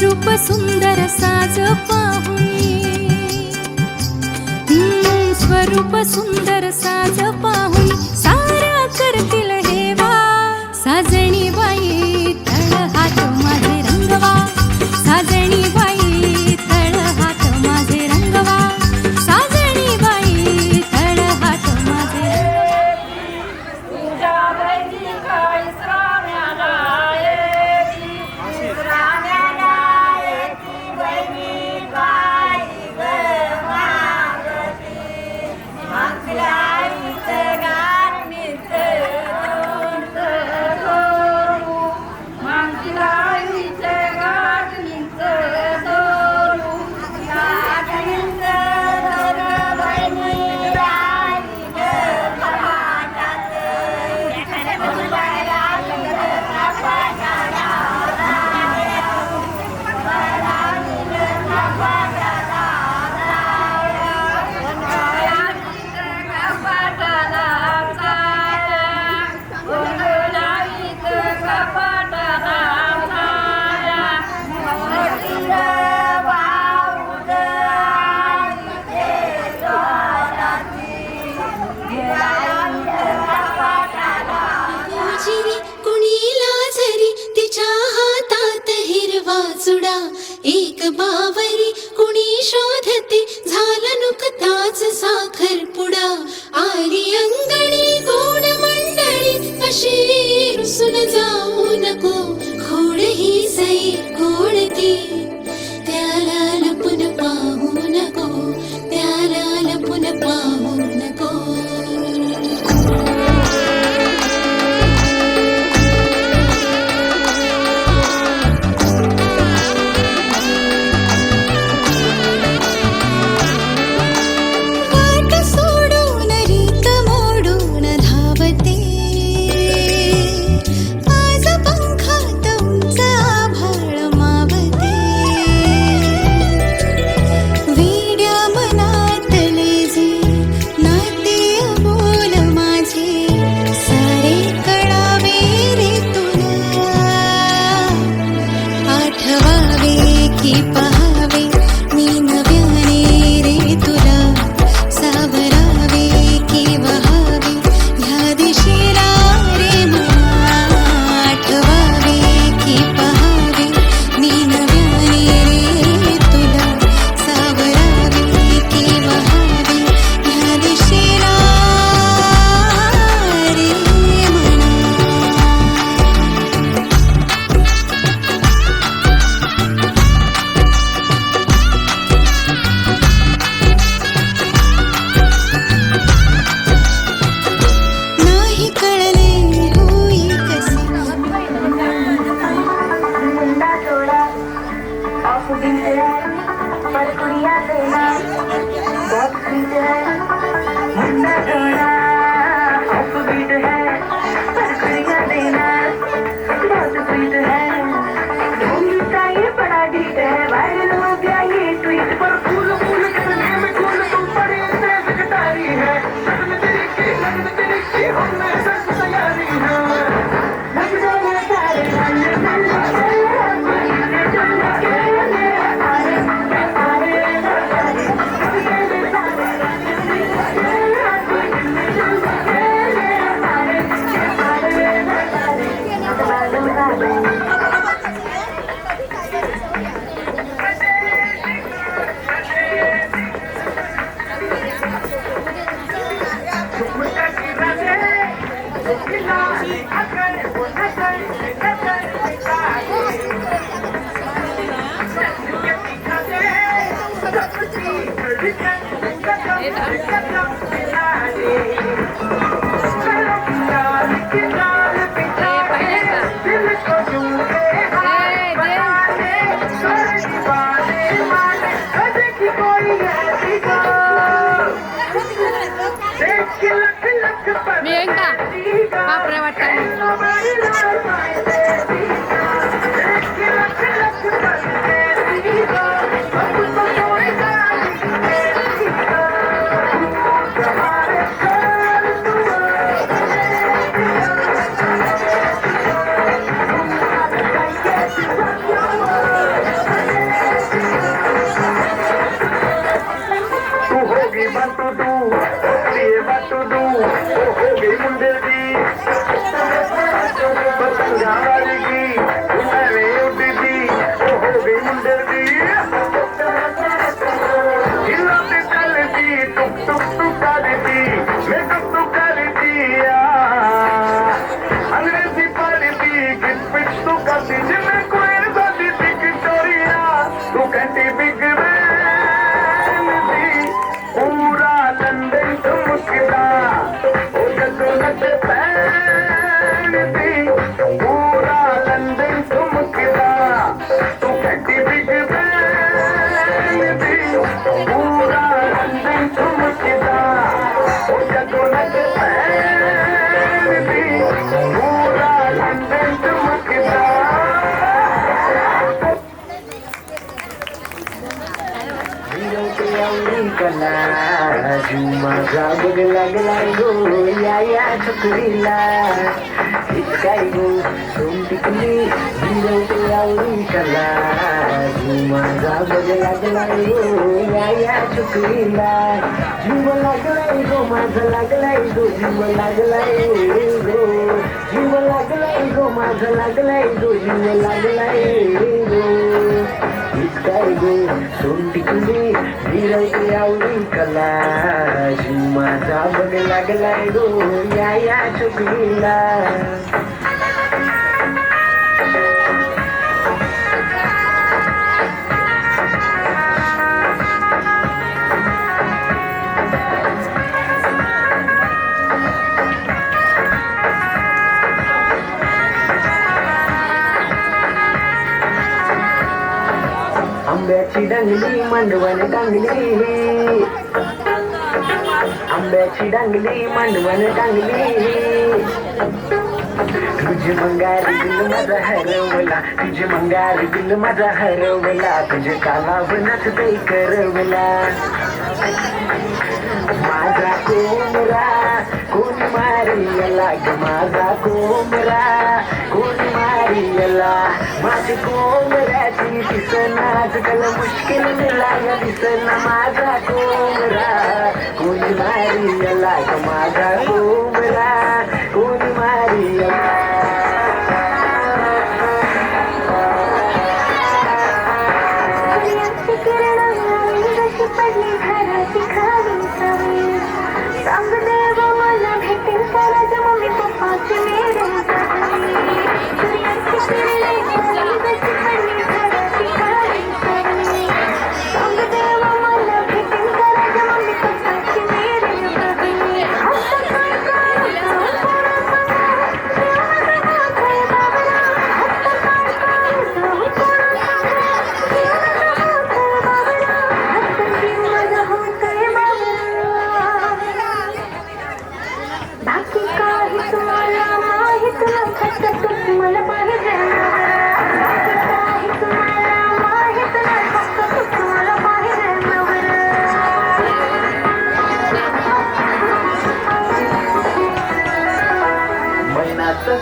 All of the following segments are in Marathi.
रूप सुंदर साज पाहुनी, स्वरूप सुंदर साज पाहुनी साऱ्या करतील हेवा. साजणी बाई तळ हात माझे रंगवा, साजणी बाई तळ हात माझे रंगवा, साजणी बाई तळ हात माझे चुडा एक बावरी कुणी शोधते झाला नुकताच साखर पुडा. आली अंगणी गोड मंडळी अशी रुसून जाऊ नको, खोड ही सई गोडती त्याला लपून पाहू नको, त्याला लपून पाहू नको. कला जीव माझा बघ लागलाय गो या छकरीला काय गो सोन टिकली जिरवते आवडी कला जीव माझा बघ लागलाय गो या छकरीला जीव लागलाय गो माझा लागलाय गो जीव लागलाय गो जीव लागलाय गो माझा लागलाय गो जीव लागलाय गो काय गो सोन टिकली जिरवते आवडी कला जीव माझा बघ लागलाय गो या छकरीला आंब्याची डांगली मांडवण डांगली आंब्याची डांगली मांडवण डांगली तुझे मंगारी दिल माझा हरवला तुझे मंगारी दिल माझा हरवला तुझे कालावनात ते करवला माझा कोमरा कोण मारियला ग माझा कोमरा कोण मारियला माझी कोमऱ्याची दिसना आजकाल मुश्किल मिळाला दिसना माझा कोमरा कोण मारियला ग माझा कोमरा कोण मारियला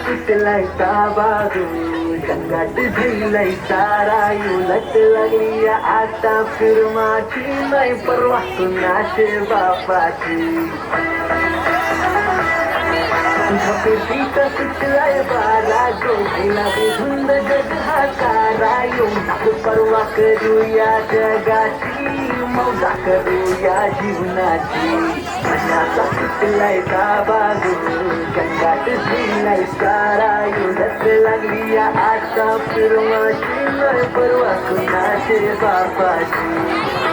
सुटलाय बाजू गंगाट झिललाय सारा उलट लागली आता फिरमाची नाही परवा कुणाचे बापाची झपेटीत सुटलाय बारा जोडीला धुंद जग हा सारा येऊन परवा करूया जगाची मौजा करूया जीवनाची मनाचा सुटलाय बाजू गंगाट झिललाय सारा उलट लागली आता फिरमाची नाही परवा कुणाचे बापाची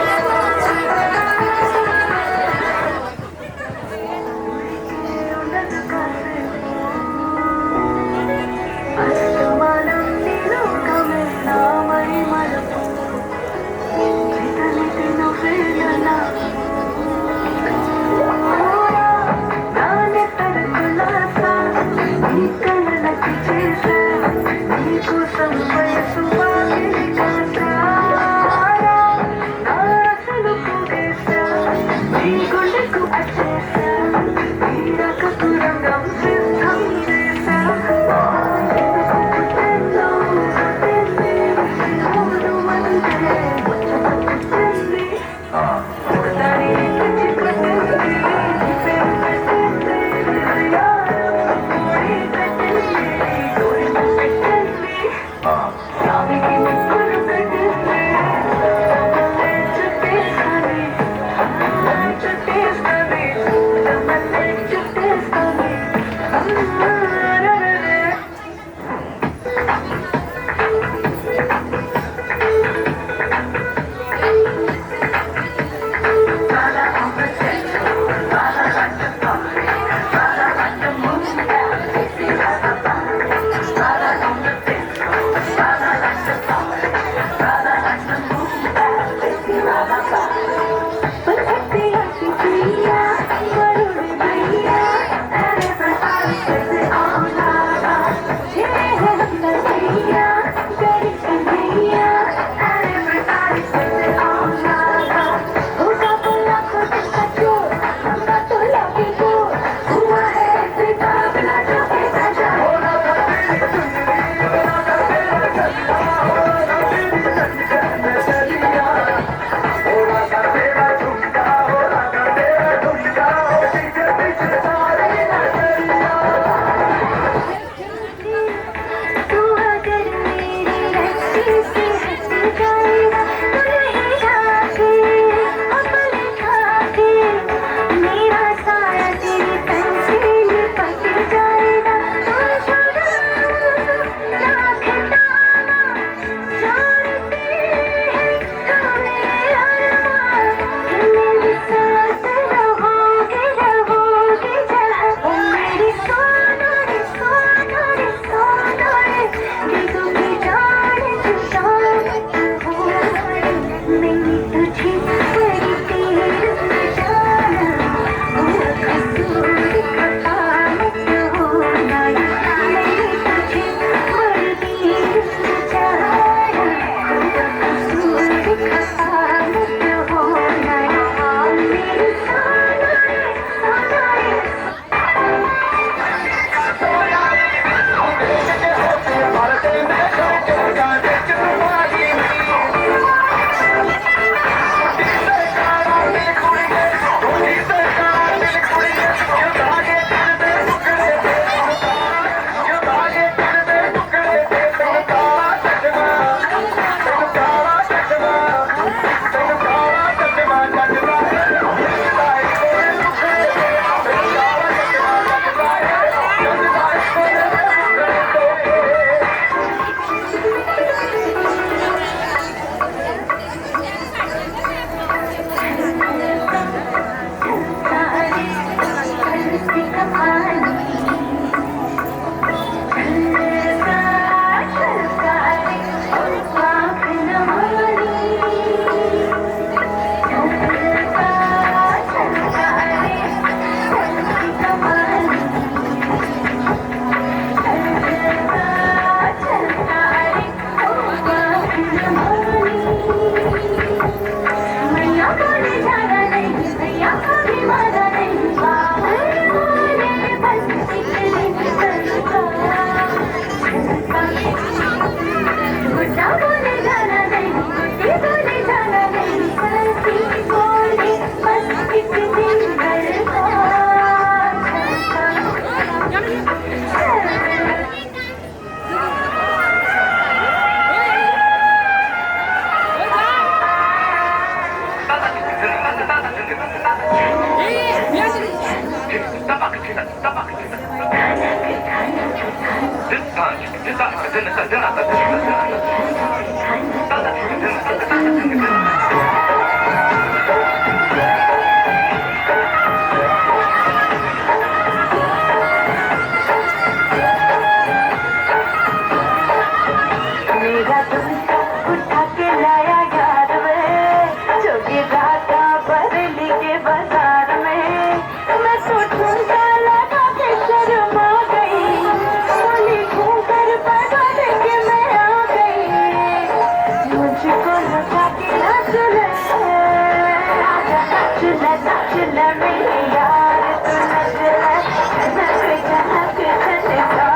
मेरा तुमको उठा के लाया याद में, जोगी राधा बरेली के बाजार में। मैं सोचूं लगा के शर्मा गई, बोली घूमकर बता दे के मैं आ गई। मुझको लगा के नाच ले, नाच ले नाच ले मेरी यार, तू नाच ले नच जहाँ के चलेगा।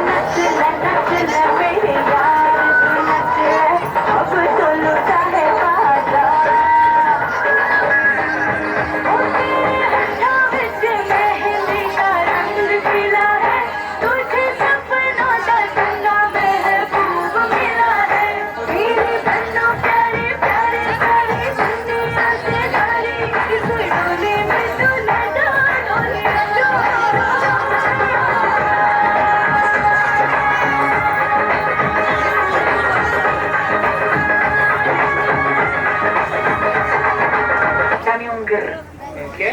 नच ले मेरे यार, तू नच ले अब तो लुटा है बाजार। ओ तेरे होठों विच मेहंदी का रंग खिला है, तुझे सपनों का संगा महबूब मिला है। मेरी बन्नों प्यारी प्यारी प्यारी दुनिया से नारी, इस डोली में तू न डोली Dame un grr. ¿Un qué?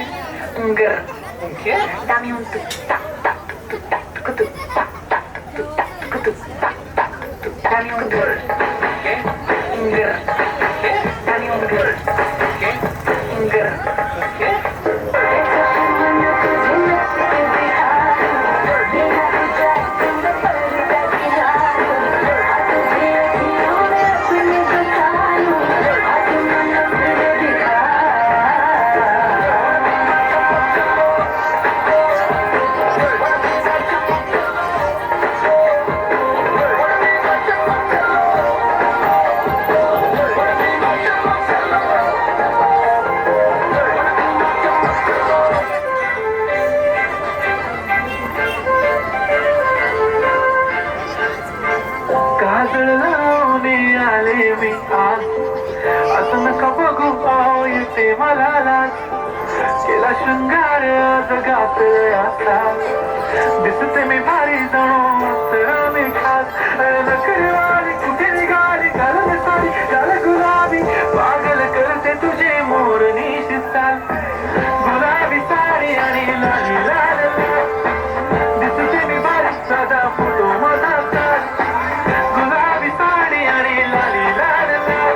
Un grr. ¿Un qué? Dame un tuk tak tak tuk tak tuk tuk tak tak tuk tak tuk tak tak tuk tak. Dame un grr. ¿Qué? Un grr. ¿Qué? Dame un grr. ¿Qué? Un grr. ¿Qué? काजळ लावणे आले मी आज, असं नका बघू पाहू येते मला लाज. केला शृंगार आज गातले असा, दिसते मी भारी जणू तर मी खास. नकरवाली कुठे निघाली घालून साडी झालं गुलाबी, पागल करते तुझे मोरणी चाल. गुलाबी साडी आणि लाली लाल लाल, दिसते मी भारी साधा फोटो माझा काढ. गुलाबी साडी आणि लाली लाल लाल,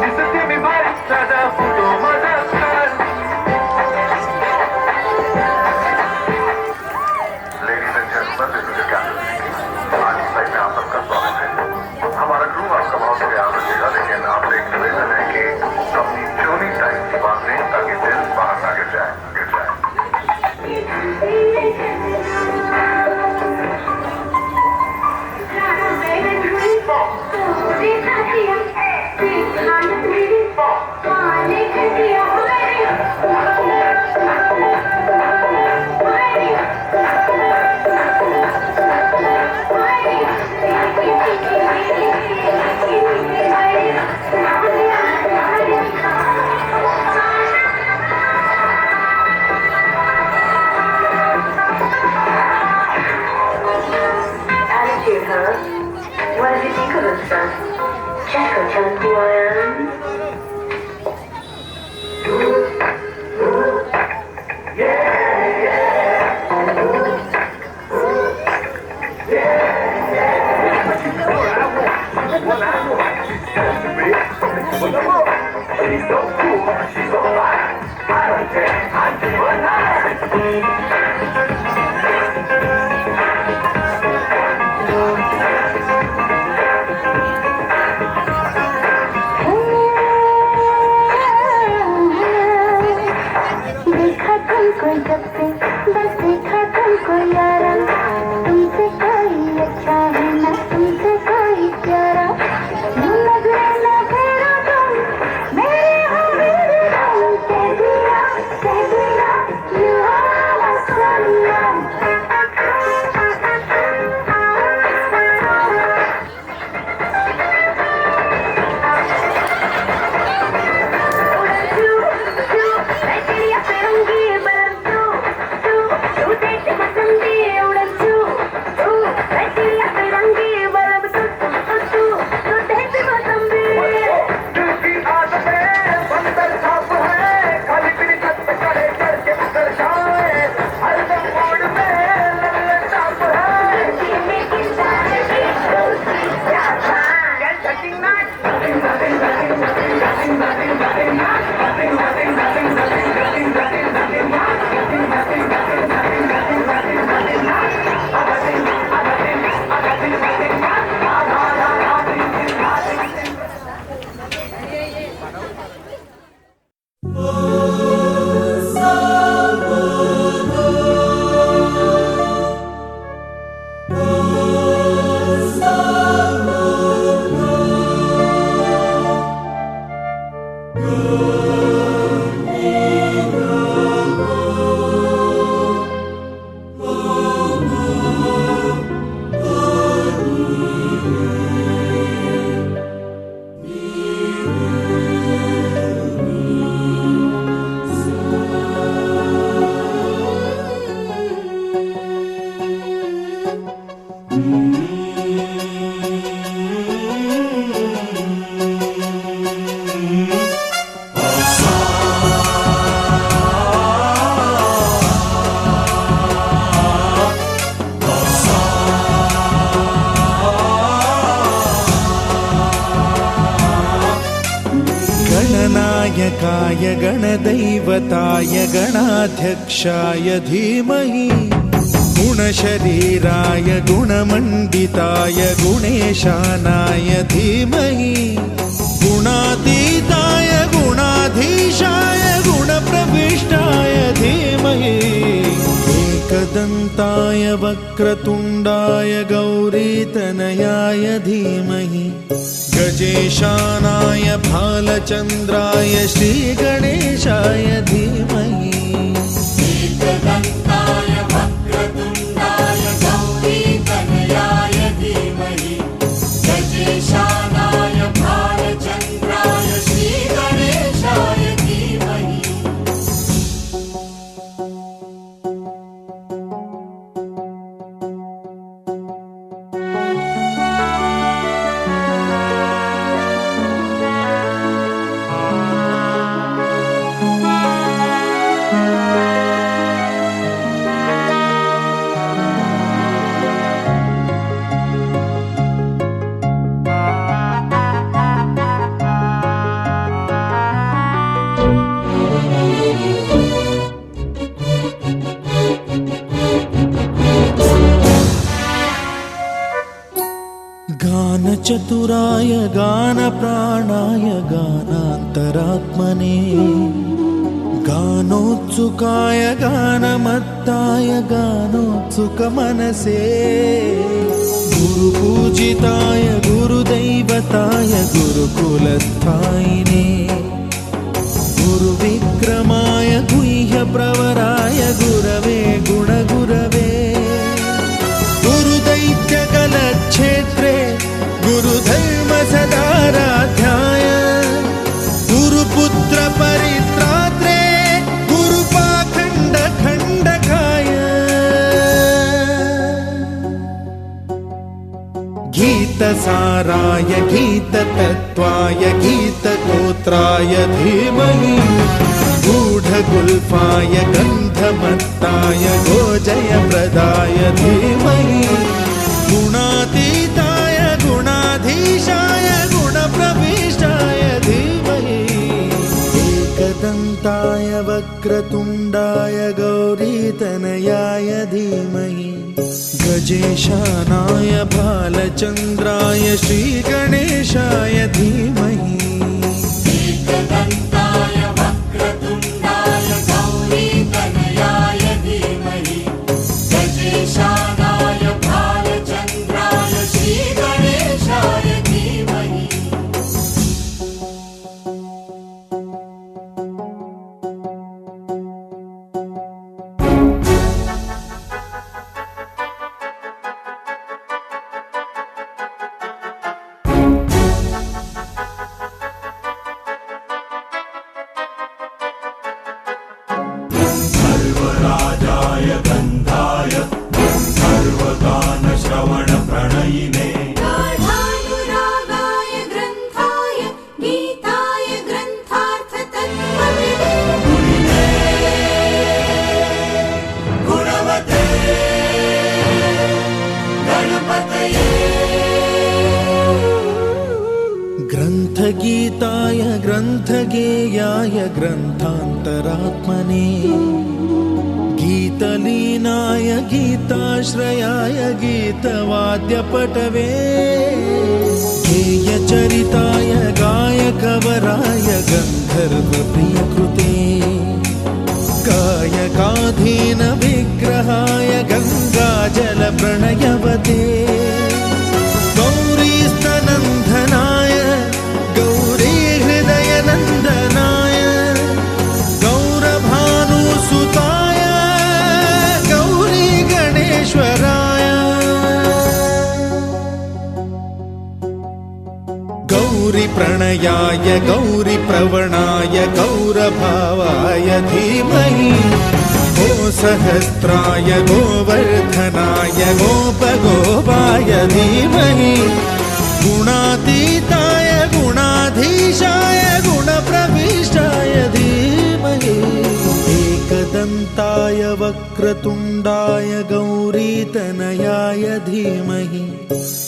दिसते मी भारी साधा फोटो माझा काढ. Ladies and gentlemen, this is your captain. आज इस फ्लाइट में आप सबका स्वागत है। हमारा क्रू आपका बहुत ख्याल रखेगा, लेकिन आपसे एक निवेदन है कि अपनी चोनी टाइम की बात लें ताकि दिल बाहर ना गिर जाए। Attitude, huh? What did you think of us, son? Just go tell him who I am. She's so cool, she's so fine. I don't care, I give her a nine. देखा तुमको जब से, बस देखा तुमको यारा, तुमसे कोई अच्छा है ना तुमसे कोई प्यारा। नजरे न फेरो तुम, मेरे हो मेरे तुम, कह दिया you are my sunlight. गणनायकाय गणदैवताय गणाध्यक्षाय धीमहि गुणशरीराय गुणमण्डिताय गुणेशानाय धीमहि गुणातीताय गुणाधीशाय गुणप्रविष्टाय धीमहि एकदन्ताय वक्रतुण्डाय गौरीतनयाय धीमहि गजेशानाय भालचन्द्राय श्रीगणेशाय धीमहि एकदन्ताय वक्रतुण्डाय गौरीतनयाय धीमहि गजेशानाय भालचन्द्राय श्रीगणेशाय धीमहि गानचतुराय गानप्राणाय गानान्तरात्मने गानोत्सुकाय गानमत्ताय गानोत्सुकमनसे गुरुपूजिताय गुरुदैवताय गुरुकुलस्थायिने गुरुविक्रमाय गुह्यप्रवराय गुरवे गुणगुरवे गुरुदैत्यकलक्षेत्रे गुरुधर्मसदाराध्याय गुरुपुत्र परित्रात्रे गुरुपाखण्डखण्डकाय गीतसाराय गीततत्त्वाय गीतगोत्राय धीमहि गूढगुल्फाय गन्धमत्ताय गोजयप्रदाय धीमहि गुणातीताय गुणाधीशाय गुणप्रविष्टाय धीमहि एकदन्ताय वक्रतुण्डाय गौरीतनयाय धीमहि गजेशानाय भालचन्द्राय श्रीगणेशाय धीमहि एकदन्ताय वक्रतुण्डाय गौरीतनयाय धीमहि गजेशानाय भालचन्द्राय श्रीगणेशाय धीमहि सर्वराजाय गन्धाय सर्वगानश्रवणप्रणयिने गाढानुरागाय ग्रन्थाय गीताय ग्रन्थार्थतत्त्वविदे गुणवते गणपतये ग्रन्थगीताय ग्रन्थगेयाय ग्रन्थान्तरात्मने गीतलीनाय गीताश्रयाय गीतवाद्यपटवे गेयचरिताय गायकवराय गन्धर्वप्रियकृते गायकाधीनविग्रहाय गङ्गाजलप्रणयवते गौरीस्तनन्दनाय गौरीहृदयनन्दनाय गौरभानुसुताय गौरीगणेश्वराय गौरीप्रणयाय गौरीप्रवणाय गौरभावाय धीमहि गोसहस्राय गोवर्धनाय गोपगोपाय धीमहि गुणातीताय गुणाधीशाय गुणप्रविष्टाय धीमहि एकदन्ताय वक्रतुण्डाय गौरीतनयाय धीमहि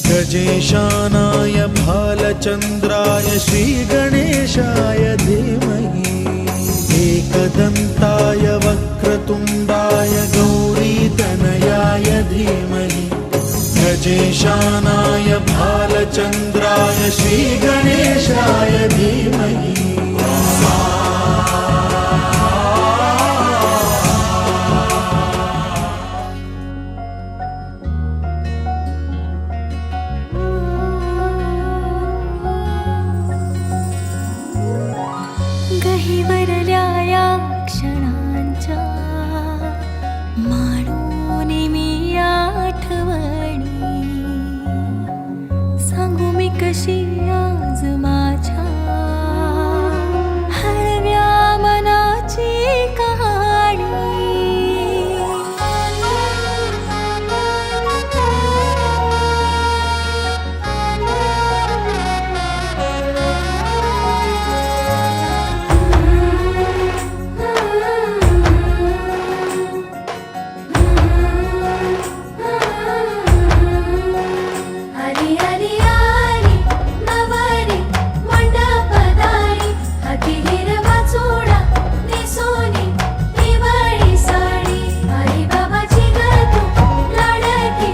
गजेशानाय भालचन्द्राय बालचन्द्राय श्रीगणेशाय धीमहि एकदन्ताय वक्रतुण्डाय गौरीतनयाय धीमहि गजेशानाय बालचन्द्राय श्रीगणेशाय धीमहि गहिवरल्या या क्षणांच्या माणून मी आठवणी सांगू मी कशी आज माझ्या हळव्या मनाची हरी हरी हरी नवरी मंडपदारी हाती हिरवा चोडा नेसोनी दिवाळी साडी आई बाबाची गतू लाडकी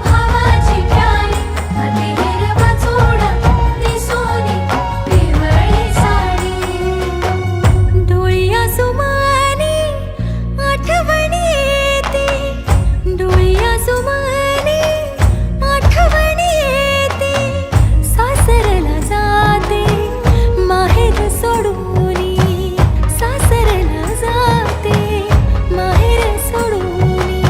भावाची प्यारी हाती हिरवा चोडा नेसोनी दिवाळी साडी डोळ्या सुमानी आठवणी येते डोळ्या सुमानी आठवणी येते सासरला जाते माहेर सोडूनी सासरला जाते माहेर सोडूनी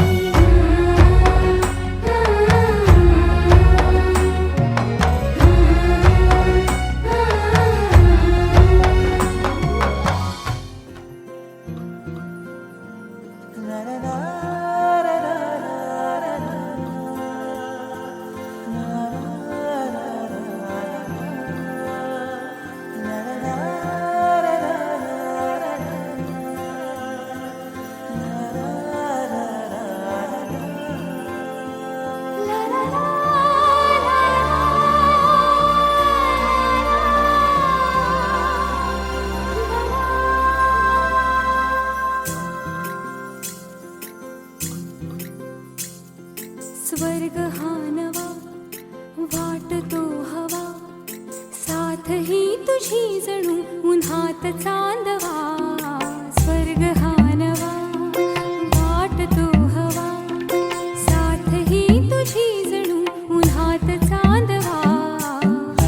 स्वर्ग हा नवा वाटतो हवा साथ ही तुझी जणू उन्हात चांदवा स्वर्ग हा नवा वाटतो हवा साथ ही तुझी जणू उन्हात चांदवा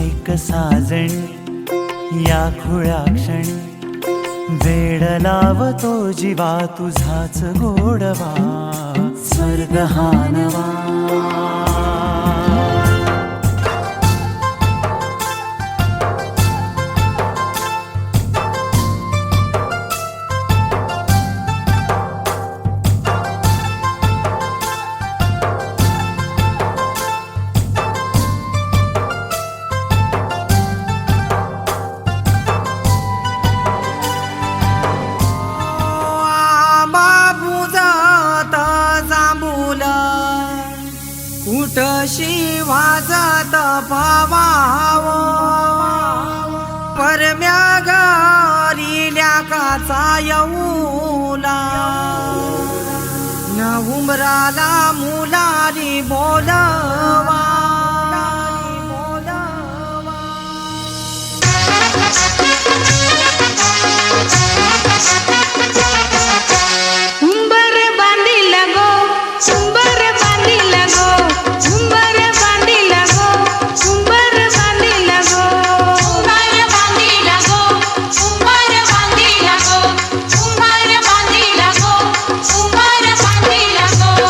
ऐक साजणी या खुळ्या क्षणी वेड लावतो जीवा तुझाच गोडवा स्वर्ग हा नवा उठशी वाजत भावाव परम्या घरील्या काचा येऊला न उमराला मुलारी बोलवा उंबर बांधिल गो उंबर बांधिल गो उंबर बांधिल गो उंबर बांधिल गो उंबर बांधिला गो उंबर बांधिला गो उंबर बांधिला गो उंबर बांधिला गो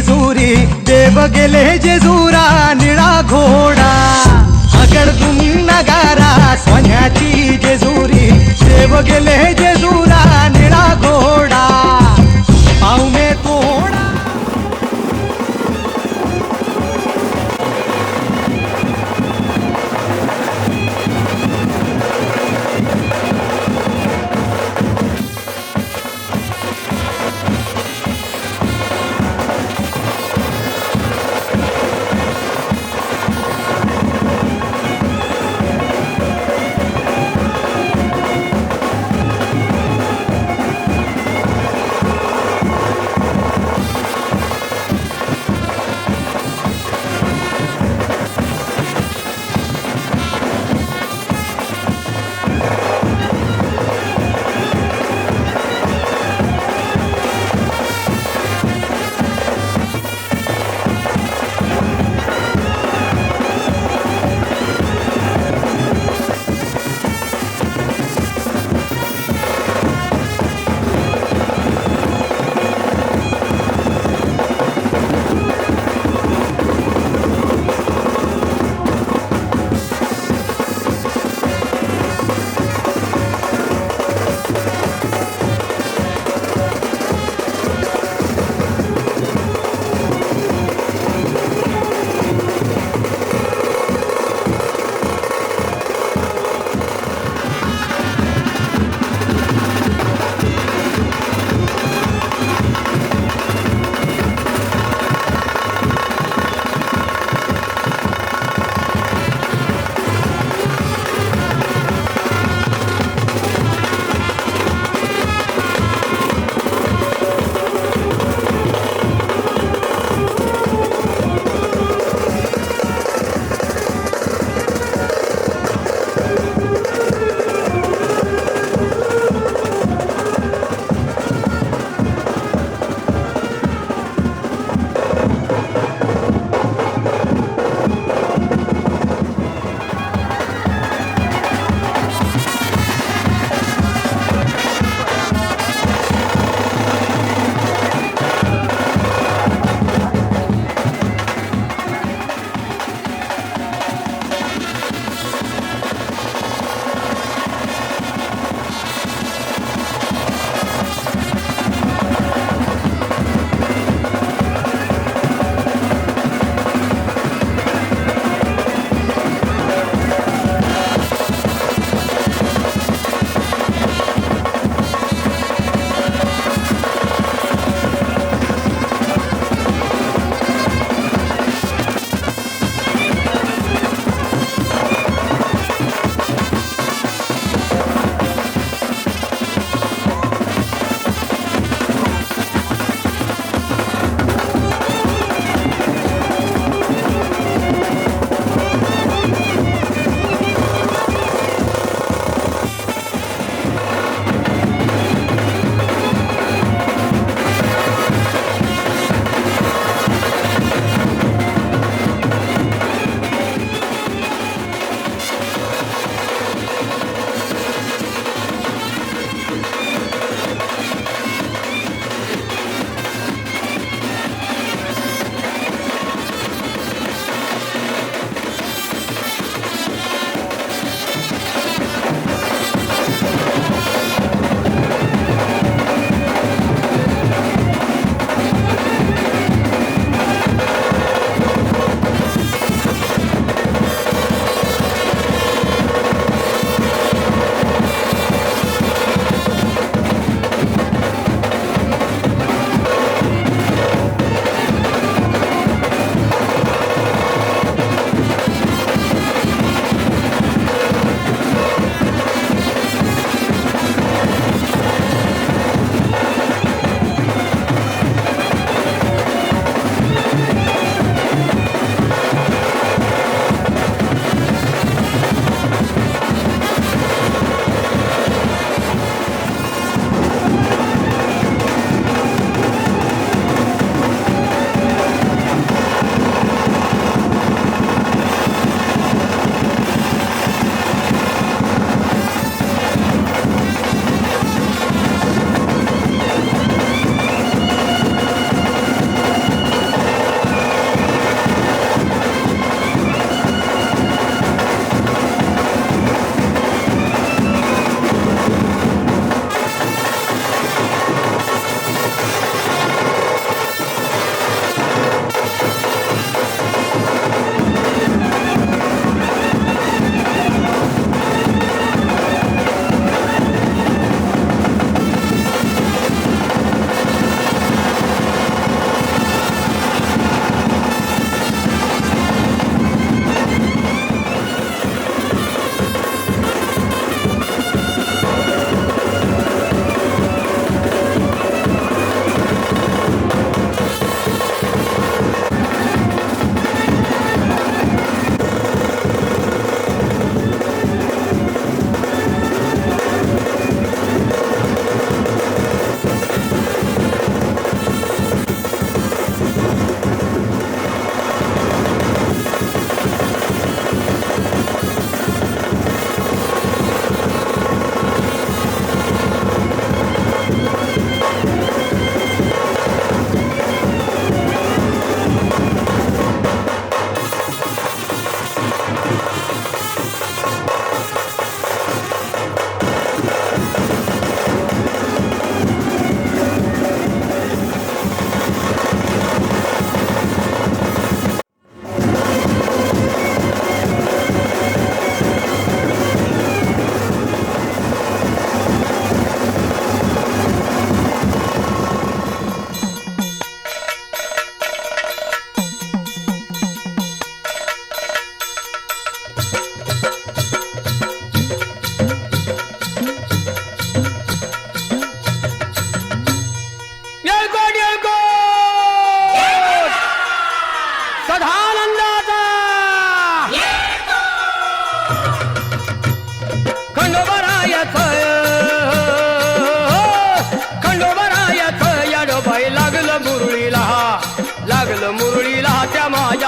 जेजुरी देव गेले जेजुरा निळा घोडा अगडतून नगारा सोन्याची जेजुरी देव गेले जेजुरा निळा घोडा पाहुणे तोडा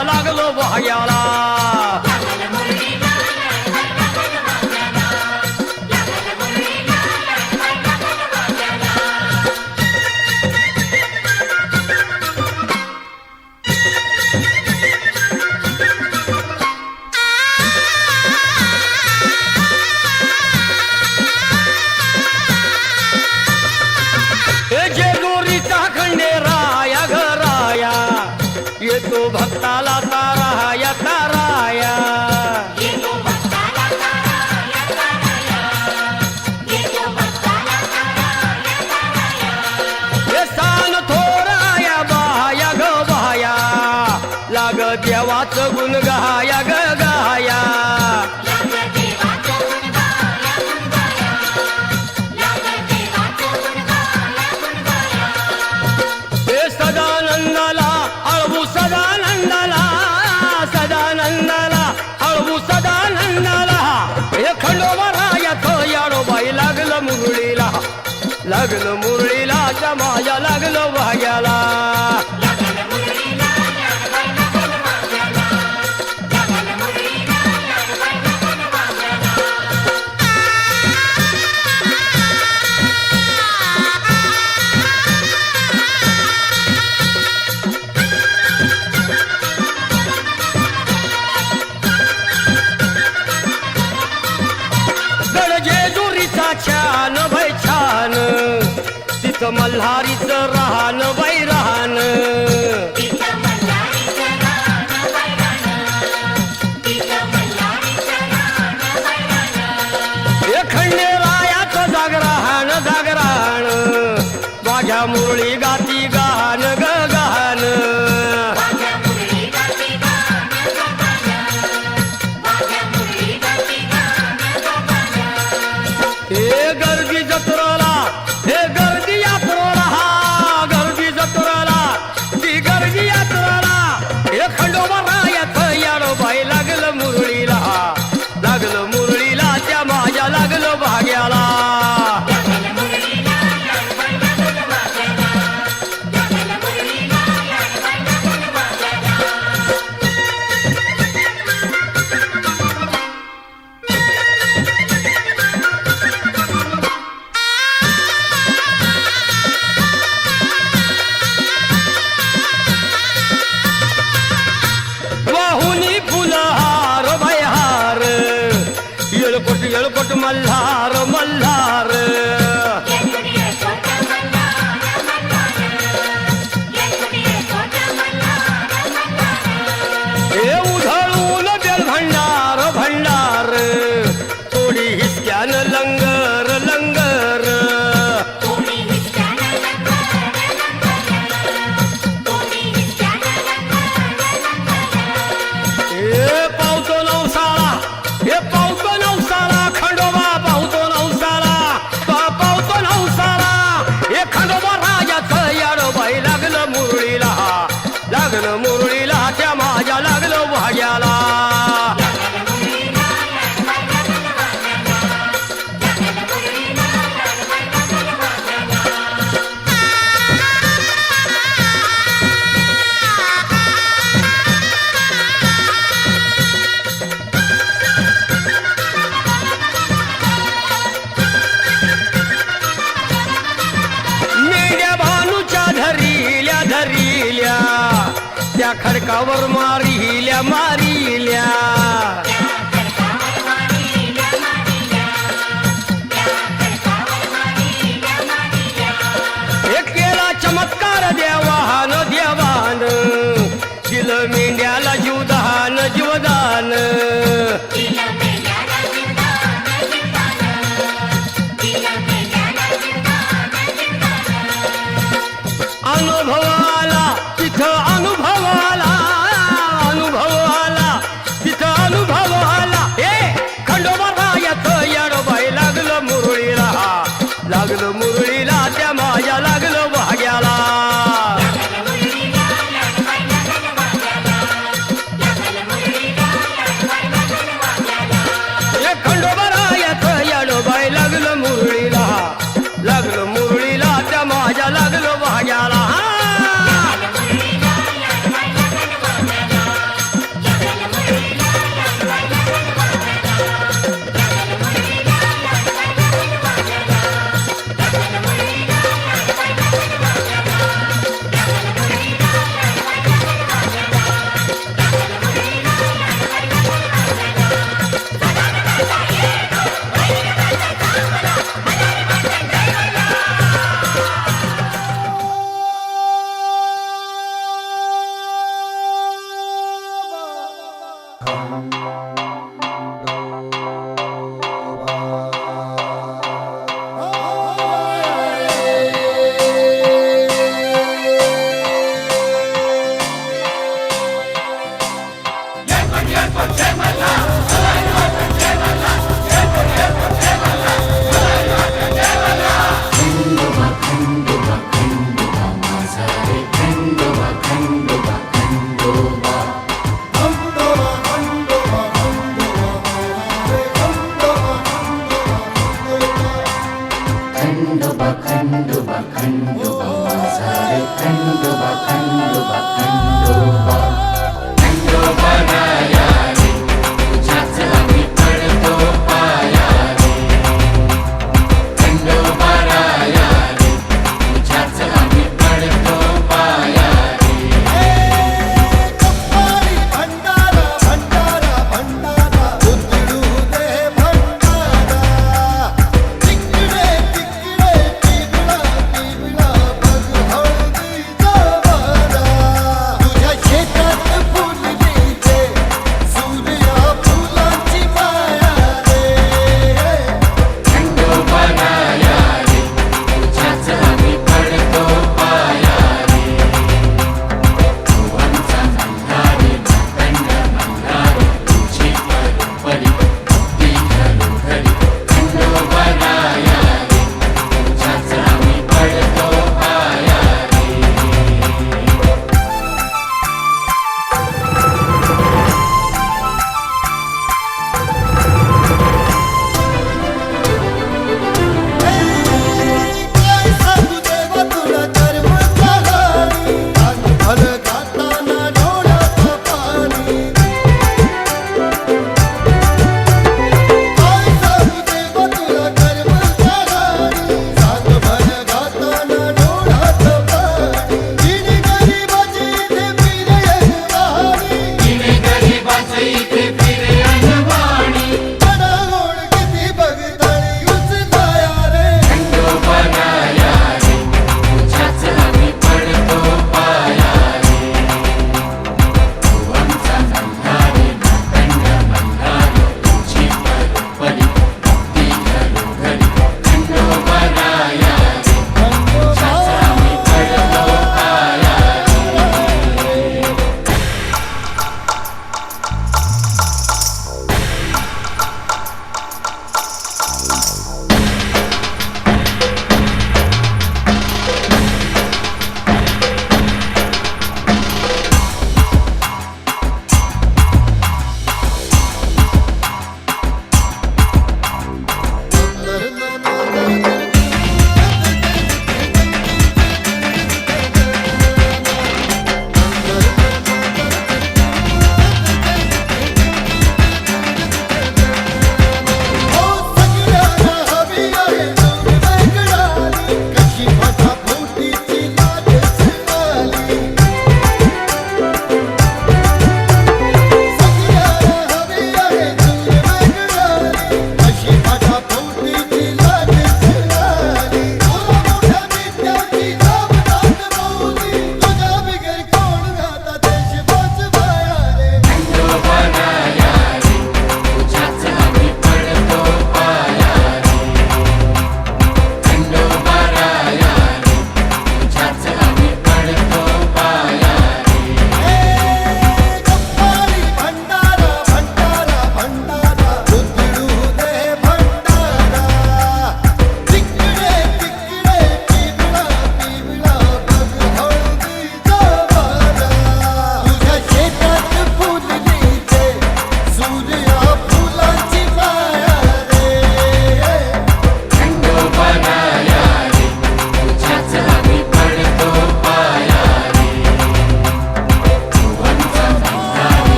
माझ्या लागलो भाग्याला जेजुरीचा खंडेराया घराया येतो भक्ताला ताराया ताराया हे सान थोराया बाया ग बाया लाग देवाचं गुण गाया ग गाया सदानंदाला अळवू सदानंदाला सदानंदाला अळवू सदानंदाला हे खंडोबारायाचं याडोबाई लागलं मुरळीला त्या माझ्या लागलं भाग्याला छान बाई छान तिथं मल्हारीचं राहण बाई राहण हे खंडेरायाचं जागराहण जागराहण माझ्या मुरळी गाती गाहन ग गाहन हे गर्दी जत्रेला हे गर्दी यात्रेला गर्दी जत्रेला ती गर्दी यात्रेला हे खंडोबारायाचं याडोबाई लागलं मुरळीला त्या माझ्या लागलं भाग्याला येळकोट मल्हार मल्हार हे उधळून बेल भंडार भंडार थोडी हिसक्यान लंगर लंगर हे पावतो नवसाळा हे पावतो नवसाळा खंडोबा पावतो नवसाळा पावतो नवसाळा हे खंडोबा राजाचं याडोबाई लागलं मुरळीला त्या माझ्या लागलं भाग्याला धरिल्या त्या खडकावर मारिल्या मारिल्या एक केला चमत्कार देवान देवान दिलं मेंढ्याला जीवदान जीवदान अनुभवाला तिथं अनुभवाला तिथं अनुभवाला हे खंडोबारायाचं याडोबाई लागलं मुरळीला त्या माझ्या लागलं भाग्याला हे खंडोबारायाचं याडोबाई लागलं मुरळीला त्या माझ्या लागलं भाग्याला खंडोबा खंडोबा माझा रे खंडोबा खंडोबा खंडोबा खंडोबा राया रे तुझ्याच आम्ही पडतो पाया रे खंडोबा राया रे तुझ्याच आम्ही पडतो पाया रे कप्पारी भंडारा भंडारा भंडारा उतरू दे भंडारा तिकडे तिकडे टिबला टिबला बघ हळदीचा वारा तुझ्या शेतात फुलली रे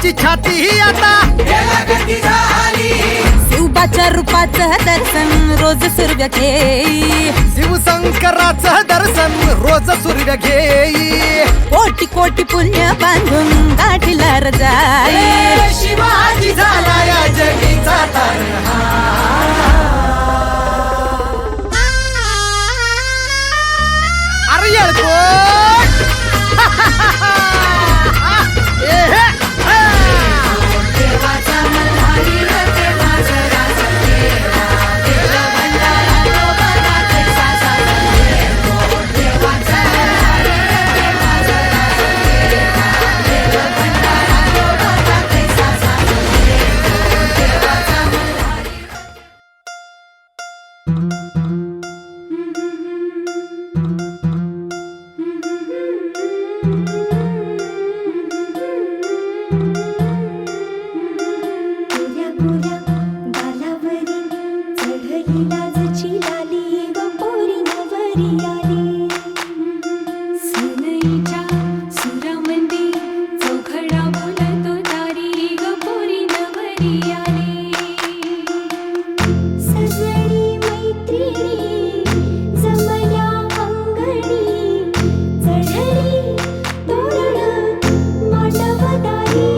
तिची छाती आता शिवबाच्या रूपाचं दर्शन रोज सूर्य घेई शिवशंकराचं दर्शन रोज सूर्य घेई कोटी कोटी पुण्य बांधून गाठीला जाई शिवाजी झाला या जगीचा अरे गोऱ्या गोऱ्या गालावरी चढली लाजची लाली ग पोरी नवरी आली सनईच्या सुरामंदी चौघडा बोलतो दारी ग पोरी नवरी आली सजणी मैत्रिणी जमल्या अंगणी चढली तोरण मांडवदारी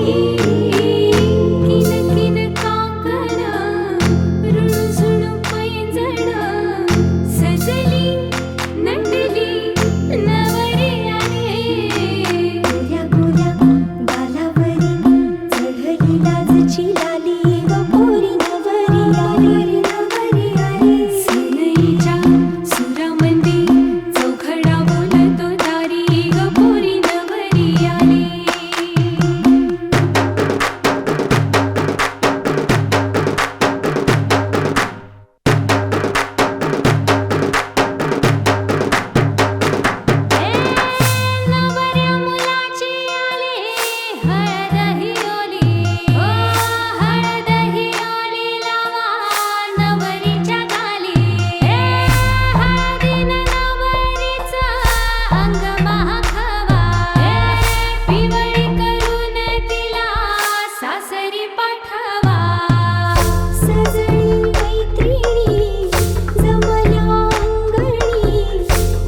किन किन काकण रुणझुण पैंजण सजली नटली नवरी आली गोऱ्या गोऱ्या गालावरी चढली लाजची लाली ग पोरी नवरी आली नवरी आली सनईच्या सुरामंदी चौघडा बोलतो दारी ग पोरी नवरी आली नवऱ्या मुलाची आली हळद ही ओली हो हळद ही ओली लावा नवरीच्या गाली हळदीनं नवरीचं अंग महाखावा पिवळी करून तिला सासरी पाठवा सजणी मैत्रिणी जमल्या अंगणी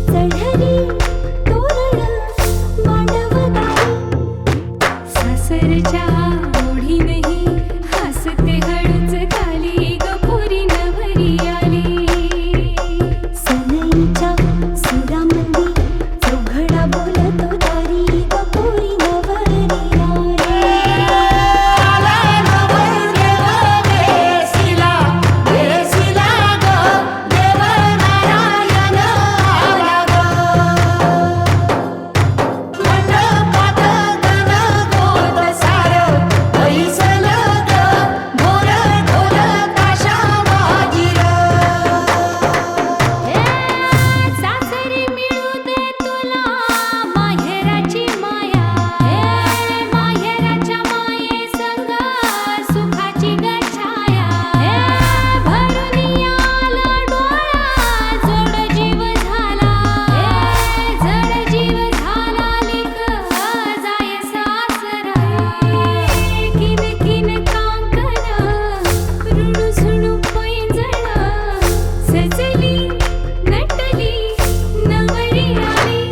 चढली तोरण मांडवदारी सासरच्या ओढीनही हसते हळूच खाली ग पोरी नवरी आली सनईच्या सुरामंदी चौघडा बोलतो दारी ग पोरी नवरी सासरी मिळू दे तुला माहेराची माया माहेराच्या माये संग सुखाची गछाया भरून आलं डोळा जोड जीव झाला जड जीव झाला लिक जाय सासरा किन किन कांकण रुणझुण पैंजण सजली नटली नवरी आली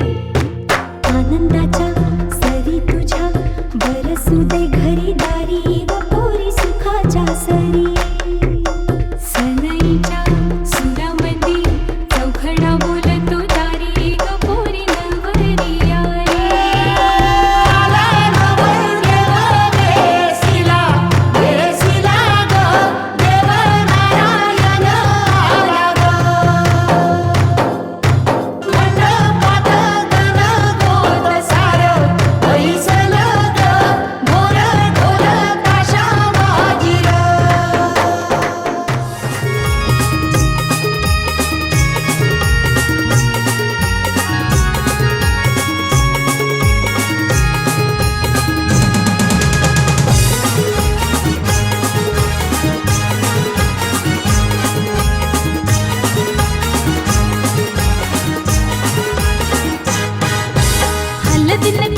आनंदाच्या सरी तुझ्या बरसू दे घरी दारी ग पोरी सुखाच्या सरी सनईच्या सुरामंदी चौघडा बोलतो दारी ग पोरी नवरी आली हळदीनं